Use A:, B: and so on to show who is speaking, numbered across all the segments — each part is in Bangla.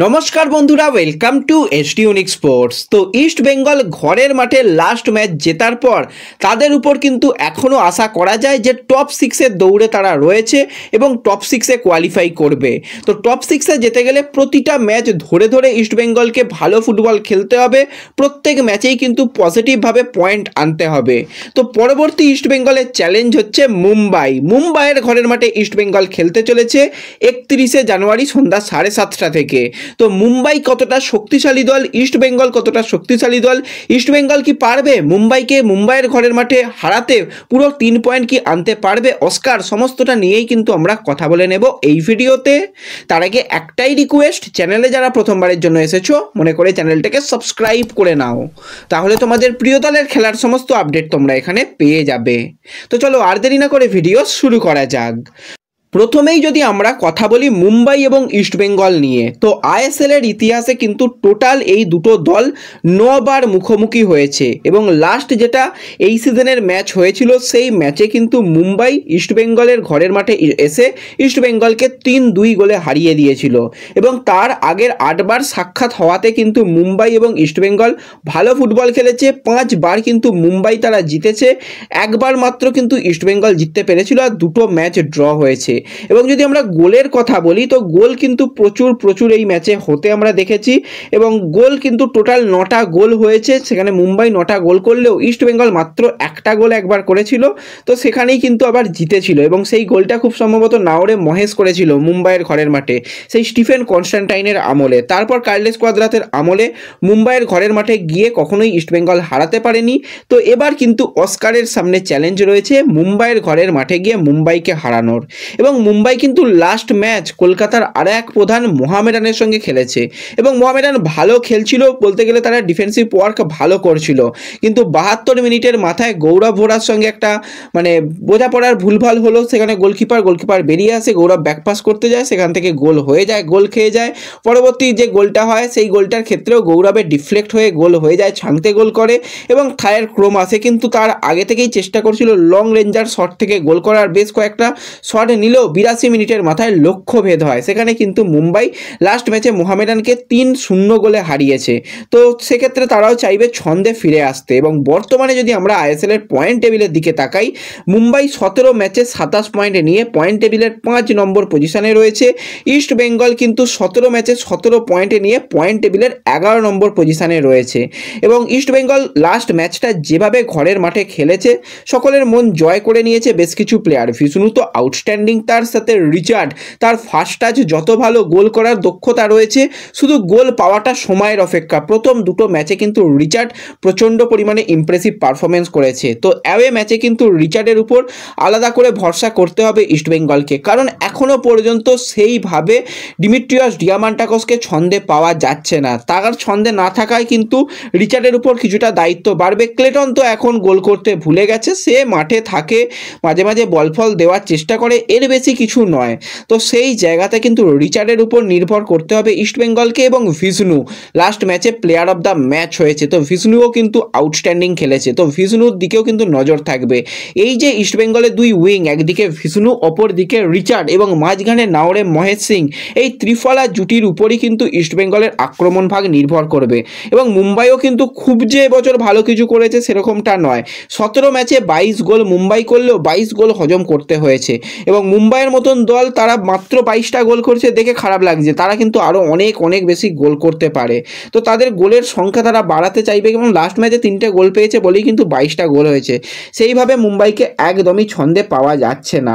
A: নমস্কার বন্ধুরা, welcome to SD unique sports. তো ইস্ট বেঙ্গল ঘরের মাঠে লাস্ট ম্যাচ জেতার পর তাদের উপর কিন্তু এখনও আশা করা যায় যে টপ সিক্সের দৌড়ে তারা রয়েছে এবং টপ সিক্সে কোয়ালিফাই করবে। তো টপ সিক্সে যেতে গেলে প্রতিটা ম্যাচ ধরে ধরে ইস্ট বেঙ্গলকে ভালো ফুটবল খেলতে হবে, প্রত্যেক ম্যাচেই কিন্তু পজিটিভভাবে পয়েন্ট আনতে হবে। তো পরবর্তী ইস্ট বেঙ্গলের চ্যালেঞ্জ হচ্ছে মুম্বাইয়ের ঘরের মাঠে ইস্ট বেঙ্গল খেলতে চলেছে 31শে জানুয়ারি সন্ধ্যা 7:30 থেকে। তো মুম্বাই কতটা শক্তিশালী দল, ইস্ট বেঙ্গল কতটা শক্তিশালী দল, ইস্ট বেঙ্গল কি পারবে মুম্বাইকে মুম্বাইয়ের ঘরের মাঠে হারাতে, পুরো 3 পয়েন্ট কি আনতে পারবে অস্কার, সমস্তটা নিয়েই কিন্তু আমরা কথা বলে নেব এই ভিডিওতে। তার আগে একটাই রিকোয়েস্ট, চ্যানেলে যারা প্রথমবারের জন্য এসেছো মনে করে চ্যানেলটাকে সাবস্ক্রাইব করে নাও, তাহলে তোমাদের প্রিয় দলের খেলার সমস্ত আপডেট তোমরা এখানে পেয়ে যাবে। তো চলো আর দেরি না করে ভিডিও শুরু করা যাক। প্রথমেই যদি আমরা কথা বলি মুম্বাই এবং ইস্ট বেঙ্গল নিয়ে, তো আইএসএলের ইতিহাসে কিন্তু টোটাল এই দুটো দল 9 বার মুখোমুখি হয়েছে এবং লাস্ট যেটা এই সিজনের ম্যাচ হয়েছিল সেই ম্যাচে কিন্তু মুম্বাই ইস্ট বেঙ্গলের ঘরের মাঠে এসে ইস্ট বেঙ্গলকে 3-2 গোলে হারিয়ে দিয়েছিল এবং তার আগের 8 বার সাক্ষাৎ হওয়াতে কিন্তু মুম্বাই এবং ইস্ট বেঙ্গল ভালো ফুটবল খেলেছে। 5 বার কিন্তু মুম্বাই তারা জিতেছে, একবার মাত্র কিন্তু ইস্ট বেঙ্গল জিততে পেরেছিল আর দুটো ম্যাচ ড্র হয়েছে। এবং যদি আমরা গোলের কথা বলি তো গোল কিন্তু প্রচুর এই ম্যাচে হতে আমরা দেখেছি এবং গোল কিন্তু টোটাল 9টা গোল হয়েছে, সেখানে মুম্বাই 9টা গোল করলেও ইস্ট বেঙ্গল মাত্র একটা গোল একবার করেছিল, তো সেখানেই কিন্তু আবার জিতেছিল এবং সেই গোলটা খুব সম্ভবত নাওরে মহেশ করেছিল মুম্বাইয়ের ঘরের মাঠে সেই স্টিফেন কনস্ট্যান্টাইনের আমলে। তারপর কার্লেস কোয়াদ্রাতের আমলে মুম্বাইয়ের ঘরের মাঠে গিয়ে কখনোই ইস্ট বেঙ্গল হারাতে পারেনি। তো এবার কিন্তু অস্কারের সামনে চ্যালেঞ্জ রয়েছে মুম্বাইয়ের ঘরের মাঠে গিয়ে মুম্বাইকে হারানোর। এবং মুম্বাই কিন্তু লাস্ট ম্যাচ কলকাতার আর এক প্রধান মোহামেডানের সঙ্গে খেলেছে এবং মোহামেডান ভালো খেলছিল, বলতে গেলে তারা ডিফেন্সিভ ওয়ার্ক ভালো করছিল, কিন্তু 72 মিনিটের মাথায় গৌরব ভোরার সঙ্গে একটা বোঝাপড়ার ভুলভাল হলো, সেখানে গোলকিপার বেরিয়ে আসে, গৌরব ব্যাকপাস করতে যায়, সেখান থেকে গোল হয়ে যায়, গোল খেয়ে যায়। পরবর্তী যে গোলটা হয় সেই গোলটার ক্ষেত্রেও গৌরবের ডিফ্লেক্ট হয়ে গোল হয়ে যায়, ছাংতে গোল করে এবং থায়ের ক্রম আসে, কিন্তু তার আগে থেকেই চেষ্টা করছিল লং রেঞ্জার শট থেকে গোল করার, বেশ কয়েকটা শট নিলেও 82 মিনিটের মাথায় লক্ষ্যভেদ হয়, সেখানে কিন্তু মুম্বাই লাস্ট ম্যাচে মোহামেডানকে 3-0 গোলে হারিয়েছে। তো সেক্ষেত্রে তারাও চাইবে ছন্দে ফিরে আসতে এবং বর্তমানে যদি আমরা আইএসএলের পয়েন্ট টেবিলের দিকে তাকাই, মুম্বাই 17 ম্যাচে 27 পয়েন্ট নিয়ে পয়েন্ট টেবিলের 5 নম্বর পজিশনে রয়েছে। ইস্ট বেঙ্গল কিন্তু 17 ম্যাচে 17 পয়েন্টে নিয়ে পয়েন্ট টেবিলের 11 নম্বর পজিশনে রয়েছে এবং ইস্ট বেঙ্গল লাস্ট ম্যাচটা যেভাবে ঘরের মাঠে খেলেছে সকলের মন জয় করে নিয়েছে বেশ কিছু প্লেয়ার। ভিষ্ণু তো আউটস্ট্যান্ডিং, তার সাথে রিচার্ড, তার ফার্স্ট টাচ যত ভালো, গোল করার দক্ষতা রয়েছে, শুধু গোল পাওয়াটা সময়ের অপেক্ষা। প্রথম দুটো ম্যাচে কিন্তু রিচার্ড প্রচণ্ড পরিমাণে ইমপ্রেসিভ পারফরমেন্স করেছে। তো অ্যাওয়ে ম্যাচে কিন্তু রিচার্ডের উপর আলাদা করে ভরসা করতে হবে ইস্ট বেঙ্গলকে, কারণ এখনও পর্যন্ত সেইভাবে ডিমিট্রিয়াস ডিয়ামান্টাকসকে ছন্দে পাওয়া যাচ্ছে না, তার ছন্দে না থাকায় কিন্তু রিচার্ডের উপর কিছুটা দায়িত্ব বাড়বে। ক্লেটন তো এখন গোল করতে ভুলে গেছে, সে মাঠে থাকে, মাঝে মাঝে বল ফল দেওয়ার চেষ্টা করে, এর বেশি কিছু নয়। তো সেই জায়গাতে কিন্তু রিচার্ডের উপর নির্ভর করতে হবে ইস্ট বেঙ্গলকে। এবং ভিষ্ণু লাস্ট ম্যাচে প্লেয়ার অফ দ্য ম্যাচ হয়েছে, তো ভিষ্ণুও কিন্তু আউটস্ট্যান্ডিং খেলেছে, তো ভিষ্ণুর দিকেও কিন্তু নজর থাকবে। এই যে ইস্ট বেঙ্গলের দুই উইং, একদিকে ভিষ্ণু, অপর দিকে রিচার্ড এবং মাঝখানে নাওরে মহেশ সিং, এই ত্রিফলা জুটির উপরই কিন্তু ইস্ট বেঙ্গলের আক্রমণ ভাগ নির্ভর করবে। এবং মুম্বাইও কিন্তু খুব যে এবছর ভালো কিছু করেছে সেরকমটা নয়, 17 ম্যাচে 22 গোল মুম্বাই করলেও 22 গোল হজম করতে হয়েছে এবং মুম্বাইয়ের মতন দল তারা মাত্র 22টা গোল করছে দেখে খারাপ লাগছে, তারা কিন্তু আরও অনেক বেশি গোল করতে পারে। তো তাদের গোলের সংখ্যা তারা বাড়াতে চাইবে এবং লাস্ট ম্যাচে 3টে গোল পেয়েছে বলেই কিন্তু 22টা গোল হয়েছে। সেইভাবে মুম্বাইকে একদমই ছন্দে পাওয়া যাচ্ছে না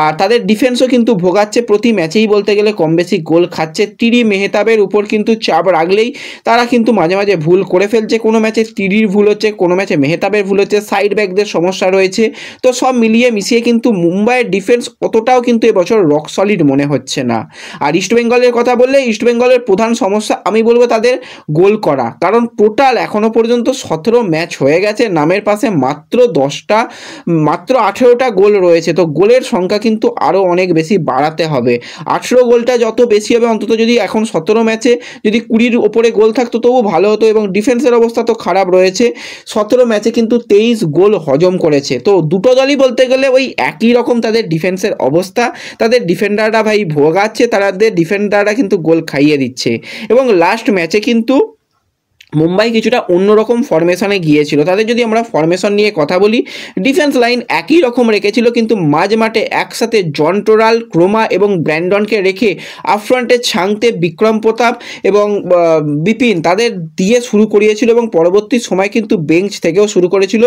A: আর তাদের ডিফেন্সও কিন্তু ভোগাচ্ছে, প্রতি ম্যাচেই বলতে গেলে কম বেশি গোল খাচ্ছে। টিরি মেহতাবের উপর কিন্তু চাপ রাখলেই তারা কিন্তু মাঝে মাঝে ভুল করে ফেলছে, কোনো ম্যাচে টিরির ভুল হচ্ছে, কোনো ম্যাচে মেহতাবের ভুল হচ্ছে, সাইড ব্যাকদের সমস্যা রয়েছে। তো সব মিলিয়ে মিশিয়ে কিন্তু মুম্বাইয়ের ডিফেন্স অতটাও কিন্তু এবছর রক সলিড মনে হচ্ছে না। আর ইস্ট বেঙ্গলের কথা বললে ইস্ট বেঙ্গলের প্রধান সমস্যা আমি বলবো তাদের গোল করা, কারণ টোটাল এখনও পর্যন্ত 17 ম্যাচ হয়ে গেছে, নামের পাশে মাত্র 18টা গোল রয়েছে। তো গোলের সংখ্যা কিন্তু আরও অনেক বেশি বাড়াতে হবে, 18 গোলটা যত বেশি হবে, অন্তত যদি এখন 17 ম্যাচে যদি 20-র ওপরে গোল থাকতো তবু ভালো হতো। এবং ডিফেন্সের অবস্থা তো খারাপ রয়েছে, 17 ম্যাচে কিন্তু 23 গোল হজম করেছে। তো দুটো দলই বলতে গেলে ওই একই রকম তাদের ডিফেন্সের অবস্থা অবস্থা, তাদের ডিফেন্ডাররা ভাই ভোগাচ্ছে, তাদের ডিফেন্ডাররা কিন্তু গোল খাইয়ে দিচ্ছে। এবং লাস্ট ম্যাচে কিন্তু মুম্বাই কিছুটা অন্যরকম ফরমেশনে গিয়েছিল। তাদের যদি আমরা ফরমেশন নিয়ে কথা বলি, ডিফেন্স লাইন একই রকম রেখেছিল, কিন্তু মাঝ মাঠে একসাথে জন টোরাল, ক্রোমা এবং ব্র্যান্ডনকে রেখে আপফ্রন্টে ছাংতে, বিক্রম প্রতাপ এবং বিপিন তাদের দিয়ে শুরু করিয়েছিল এবং পরবর্তী সময় কিন্তু বেঞ্চ থেকেও শুরু করেছিল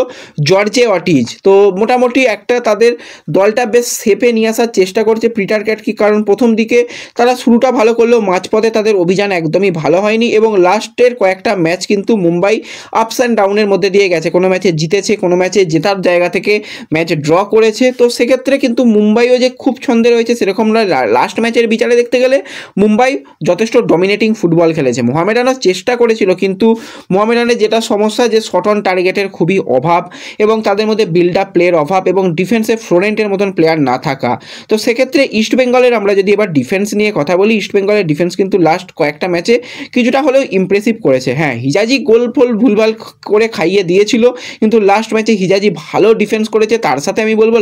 A: জর্জে অটিজ। তো মোটামুটি একটা তাদের দলটা বেশ শেপে নিয়ে আসার চেষ্টা করছে পিটার ক্যাটকি, কারণ প্রথম দিকে তারা শুরুটা ভালো করলেও মাঝপথে তাদের অভিযান একদমই ভালো হয়নি এবং লাস্টের কয়েকটা ম্যাচ কিন্তু মুম্বাই আপস অ্যান্ড ডাউনের মধ্যে দিয়ে গেছে। কোনো ম্যাচে জিতেছে, কোনো ম্যাচে জেতার জায়গা থেকে ম্যাচ ড্র করেছে। তো সেক্ষেত্রে কিন্তু মুম্বাইও যে খুব ছন্দে রয়েছে সেরকম নয়। লাস্ট ম্যাচের বিচারে দেখতে গেলে মুম্বাই যথেষ্ট ডমিনেটিং ফুটবল খেলেছে। মোহামেডানও চেষ্টা করেছিল, কিন্তু মোহামেডানের যেটা সমস্যা যে শট অন টার্গেটের খুবই অভাব এবং তাদের মধ্যে বিল্ড আপ প্লেয়ার অভাব এবং ডিফেন্সে ফ্লোরেন্টের মতন প্লেয়ার না থাকা। তো সেক্ষেত্রে ইস্টবেঙ্গলের আমরা যদি এবার ডিফেন্স নিয়ে কথা বলি, ইস্টবেঙ্গলের ডিফেন্স কিন্তু লাস্ট কয়েকটা ম্যাচে কিছুটা হলেও ইমপ্রেসিভ করেছে। হ্যাঁ, হিজাজি গোল ফোল ভুলভাল করে খাইয়ে দিয়েছিল, কিন্তু লাস্ট ম্যাচে হিজাজি ভালো ডিফেন্স করেছে। তার সাথে আমি বলবো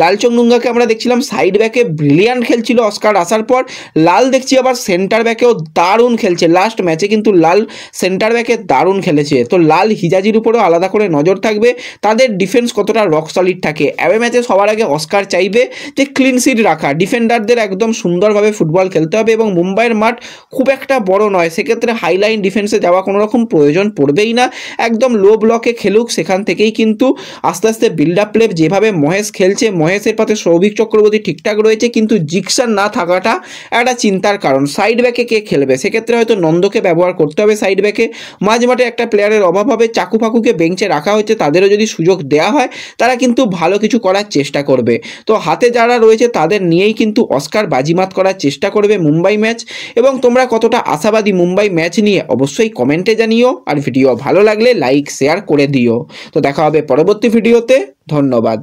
A: লালচং নুঙ্গাকে আমরা দেখছিলাম সাইড ব্যাকে ব্রিলিয়ান্ট খেলছিল অস্কার আসার পর। লাল দেখছি আবার সেন্টার ব্যাকেও দারুণ খেলছে। লাস্ট ম্যাচে কিন্তু লাল সেন্টার ব্যাকে দারুণ খেলেছে। তো লাল হিজাজির উপরেও আলাদা করে নজর থাকবে, তাদের ডিফেন্স কতটা রক সলিড থাকে। অ্যাওয়ে ম্যাচে সবার আগে অস্কার চাইবে যে ক্লিন শিট রাখা, ডিফেন্ডারদের একদম সুন্দরভাবে ফুটবল খেলতে হবে এবং মুম্বাইয়ের মাঠ খুব একটা বড় নয়, সেক্ষেত্রে হাইলাইন ডিফেন্সে যাওয়া কোনো রকম প্রয়োজন পড়বেই না। একদম লো ব্লকে খেলুক, সেখান থেকেই কিন্তু আস্তে আস্তে বিল্ড আপ প্লে যেভাবে মহেশ খেলছে, মহেশের পাতে সৌভিক চক্রবর্তী ঠিকঠাক রয়েছে, কিন্তু জিকসান না থাকাটা একটা চিন্তার কারণ। সাইড ব্যাকে কে খেলবে, সেক্ষেত্রে হয়তো নন্দকে ব্যবহার করতে হবে সাইড ব্যাকে। মাঝ মাঠে একটা প্লেয়ারের অভাব হবে, চাকু ফাকুকে বেঞ্চে রাখা হয়েছে, তাদেরও যদি সুযোগ দেওয়া হয় তারা কিন্তু ভালো কিছু করার চেষ্টা করবে। তো হাতে যারা রয়েছে তাদের নিয়েই কিন্তু অস্কার বাজিমাত করার চেষ্টা করবে মুম্বাই ম্যাচ। এবং তোমরা কতটা আশাবাদী মুম্বাই ম্যাচ নিয়ে অবশ্যই কমেন্টে জানিও, আর ভিডিও ভালো লাগলে লাইক শেয়ার করে দিও। তো দেখা হবে পরবর্তী ভিডিওতে, ধন্যবাদ।